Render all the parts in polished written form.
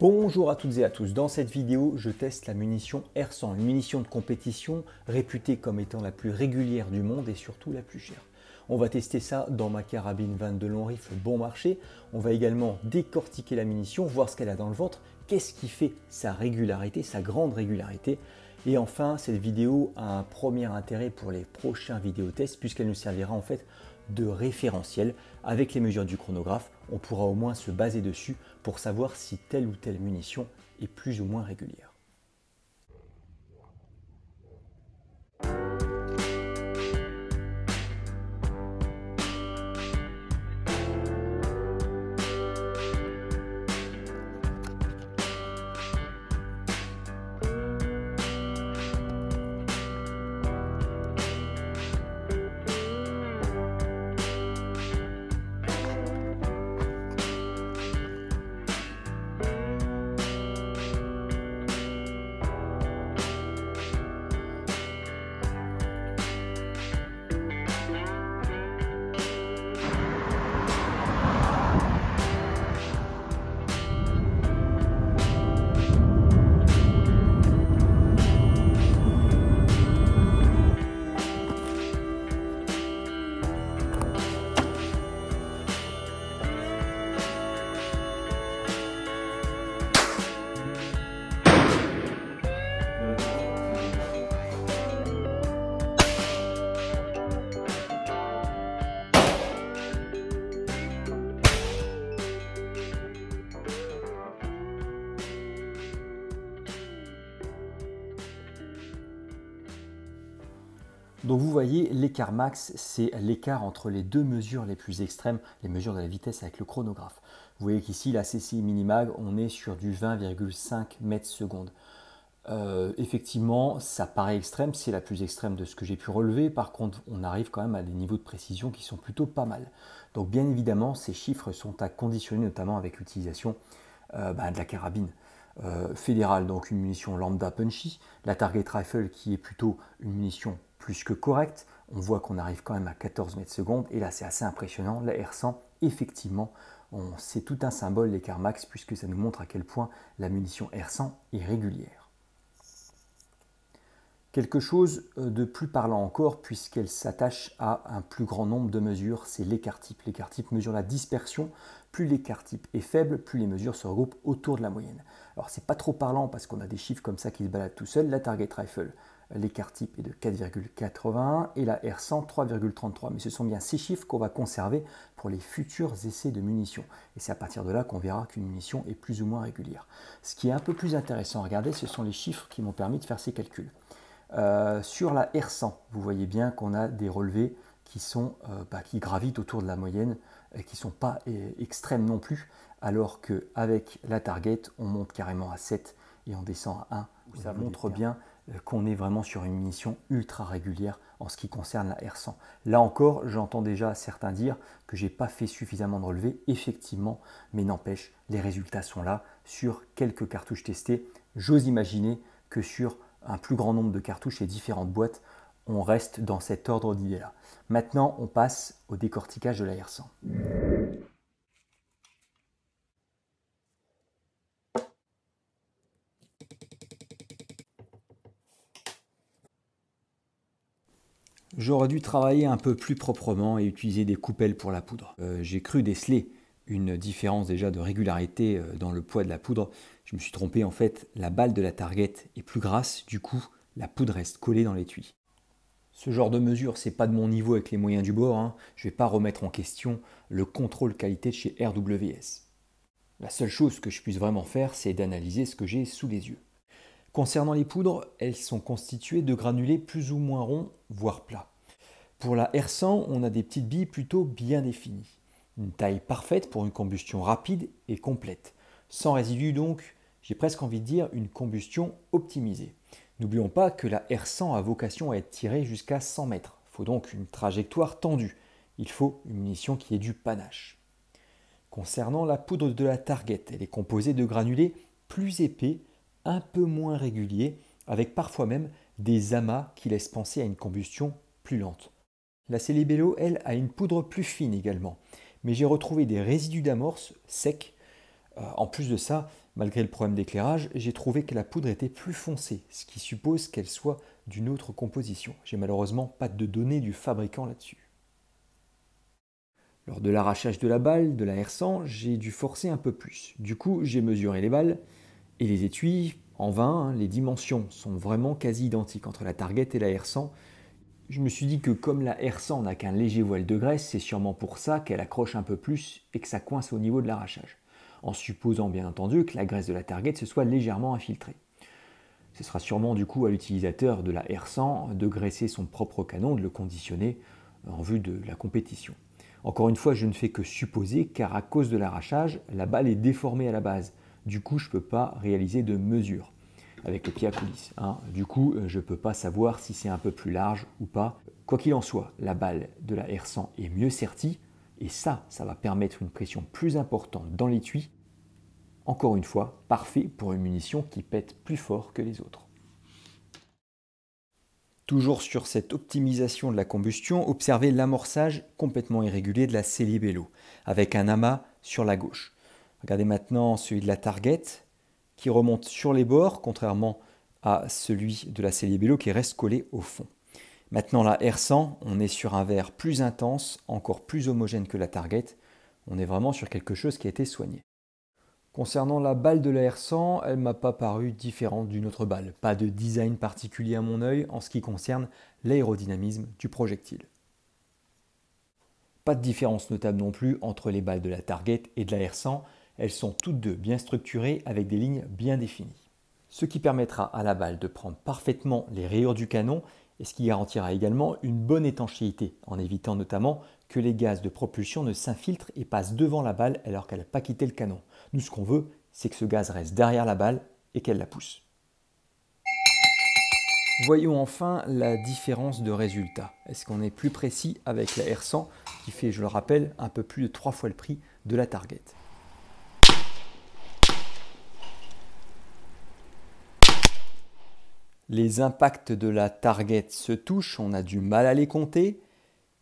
Bonjour à toutes et à tous, dans cette vidéo je teste la munition R100, une munition de compétition réputée comme étant la plus régulière du monde et surtout la plus chère. On va tester ça dans ma carabine 22 long rifle bon marché, on va également décortiquer la munition, voir ce qu'elle a dans le ventre, qu'est-ce qui fait sa régularité, sa grande régularité. Et enfin, cette vidéo a un premier intérêt pour les prochains vidéotests puisqu'elle nous servira en fait de référentiel. Avec les mesures du chronographe, on pourra au moins se baser dessus pour savoir si telle ou telle munition est plus ou moins régulière. Donc vous voyez, l'écart max, c'est l'écart entre les deux mesures les plus extrêmes, les mesures de la vitesse avec le chronographe. Vous voyez qu'ici, la CCI Minimag, on est sur du 20,5 mètres secondes. Effectivement, ça paraît extrême, c'est la plus extrême de ce que j'ai pu relever. Par contre, on arrive quand même à des niveaux de précision qui sont plutôt pas mal. Donc bien évidemment, ces chiffres sont à conditionner, notamment avec l'utilisation de la carabine fédérale, donc une munition lambda punchy, la target rifle qui est plutôt une munition plus que correcte. On voit qu'on arrive quand même à 14 mètres secondes et là c'est assez impressionnant. La R100, effectivement, c'est tout un symbole l'écart max puisque ça nous montre à quel point la munition R100 est régulière. Quelque chose de plus parlant encore puisqu'elle s'attache à un plus grand nombre de mesures, c'est l'écart type. L'écart type mesure la dispersion. Plus l'écart type est faible, plus les mesures se regroupent autour de la moyenne. Alors c'est pas trop parlant parce qu'on a des chiffres comme ça qui se baladent tout seuls. La target rifle, l'écart type est de 4,81 et la R100 3,33. Mais ce sont bien ces chiffres qu'on va conserver pour les futurs essais de munitions. Et c'est à partir de là qu'on verra qu'une munition est plus ou moins régulière. Ce qui est un peu plus intéressant à regarder, ce sont les chiffres qui m'ont permis de faire ces calculs. Sur la R100, vous voyez bien qu'on a des relevés qui qui gravitent autour de la moyenne et qui ne sont pas extrêmes non plus, alors qu'avec la target, on monte carrément à 7 et on descend à 1. Ça montre bien qu'on est vraiment sur une munition ultra régulière en ce qui concerne la R100. Là encore, j'entends déjà certains dire que je n'ai pas fait suffisamment de relevés, effectivement, mais n'empêche, les résultats sont là. Sur quelques cartouches testées, j'ose imaginer que sur un plus grand nombre de cartouches et différentes boîtes, on reste dans cet ordre d'idées-là. Maintenant, on passe au décortiquage de la R100. J'aurais dû travailler un peu plus proprement et utiliser des coupelles pour la poudre. J'ai cru déceler une différence déjà de régularité dans le poids de la poudre. Je me suis trompé, en fait, la balle de la target est plus grasse, du coup, la poudre reste collée dans l'étui. Ce genre de mesure, c'est pas de mon niveau avec les moyens du bord, hein. Je ne vais pas remettre en question le contrôle qualité de chez RWS. La seule chose que je puisse vraiment faire, c'est d'analyser ce que j'ai sous les yeux. Concernant les poudres, elles sont constituées de granulés plus ou moins ronds, voire plats. Pour la R100, on a des petites billes plutôt bien définies. Une taille parfaite pour une combustion rapide et complète. Sans résidus donc, j'ai presque envie de dire une combustion optimisée. N'oublions pas que la R100 a vocation à être tirée jusqu'à 100 mètres. Il faut donc une trajectoire tendue. Il faut une munition qui ait du panache. Concernant la poudre de la target, elle est composée de granulés plus épais, un peu moins réguliers, avec parfois même des amas qui laissent penser à une combustion plus lente. La Celebello, elle, a une poudre plus fine également, mais j'ai retrouvé des résidus d'amorce secs. En plus de ça, Malgré le problème d'éclairage, j'ai trouvé que la poudre était plus foncée, ce qui suppose qu'elle soit d'une autre composition. J'ai malheureusement pas de données du fabricant là-dessus. Lors de l'arrachage de la balle, de la R100, j'ai dû forcer un peu plus. Du coup, j'ai mesuré les balles et les étuis en vain. Les dimensions sont vraiment quasi identiques entre la Target et la R100. Je me suis dit que comme la R100 n'a qu'un léger voile de graisse, c'est sûrement pour ça qu'elle accroche un peu plus et que ça coince au niveau de l'arrachage. En supposant bien entendu que la graisse de la Target se soit légèrement infiltrée. Ce sera sûrement du coup à l'utilisateur de la R100 de graisser son propre canon, de le conditionner en vue de la compétition. Encore une fois, je ne fais que supposer car à cause de l'arrachage, la balle est déformée à la base. Du coup, je ne peux pas réaliser de mesure avec le pied à coulisse. Du coup, je ne peux pas savoir si c'est un peu plus large ou pas. Quoi qu'il en soit, la balle de la R100 est mieux sertie et ça va permettre une pression plus importante dans l'étui. Encore une fois, parfait pour une munition qui pète plus fort que les autres. Toujours sur cette optimisation de la combustion, observez l'amorçage complètement irrégulier de la Celi Bello, avec un amas sur la gauche. Regardez maintenant celui de la Target, qui remonte sur les bords, contrairement à celui de la Celi Bello qui reste collé au fond. Maintenant la R100, on est sur un verre plus intense, encore plus homogène que la Target. On est vraiment sur quelque chose qui a été soigné. Concernant la balle de la R100, elle ne m'a pas paru différente d'une autre balle. Pas de design particulier à mon œil en ce qui concerne l'aérodynamisme du projectile. Pas de différence notable non plus entre les balles de la Target et de la R100. Elles sont toutes deux bien structurées avec des lignes bien définies. Ce qui permettra à la balle de prendre parfaitement les rayures du canon et ce qui garantira également une bonne étanchéité en évitant notamment que les gaz de propulsion ne s'infiltrent et passent devant la balle alors qu'elle n'a pas quitté le canon. Nous, ce qu'on veut, c'est que ce gaz reste derrière la balle et qu'elle la pousse. Voyons enfin la différence de résultat. Est-ce qu'on est plus précis avec la R100 qui fait, je le rappelle, un peu plus de 3 fois le prix de la Target. Les impacts de la Target se touchent, on a du mal à les compter,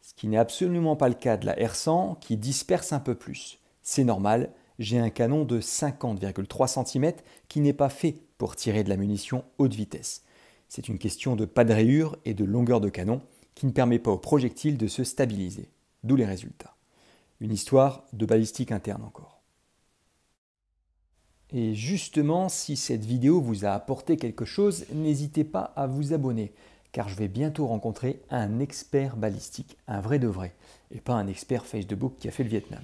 ce qui n'est absolument pas le cas de la R100 qui disperse un peu plus. C'est normal, j'ai un canon de 50,3 cm qui n'est pas fait pour tirer de la munition haute vitesse. C'est une question de pas de rayure et de longueur de canon qui ne permet pas au projectile de se stabiliser, d'où les résultats. Une histoire de balistique interne encore. Et justement, si cette vidéo vous a apporté quelque chose, n'hésitez pas à vous abonner, car je vais bientôt rencontrer un expert balistique, un vrai de vrai, et pas un expert Facebook qui a fait le Vietnam.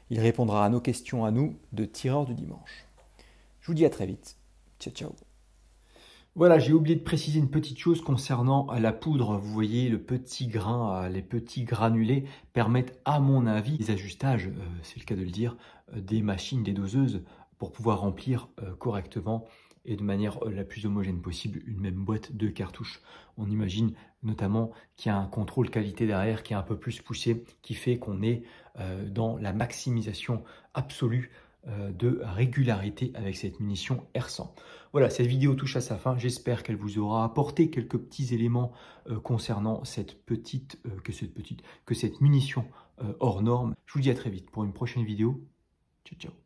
Il répondra à nos questions à nous de tireurs du dimanche. Je vous dis à très vite. Ciao, ciao. Voilà, j'ai oublié de préciser une petite chose concernant la poudre. Vous voyez, le petit grain, les petits granulés permettent, à mon avis, des ajustages, c'est le cas de le dire, des machines, des doseuses, pour pouvoir remplir correctement et de manière la plus homogène possible une même boîte de cartouches. On imagine notamment qu'il y a un contrôle qualité derrière qui est un peu plus poussé, qui fait qu'on est dans la maximisation absolue de régularité avec cette munition R100. Voilà, cette vidéo touche à sa fin. J'espère qu'elle vous aura apporté quelques petits éléments concernant cette munition hors norme. Je vous dis à très vite pour une prochaine vidéo. Ciao, ciao.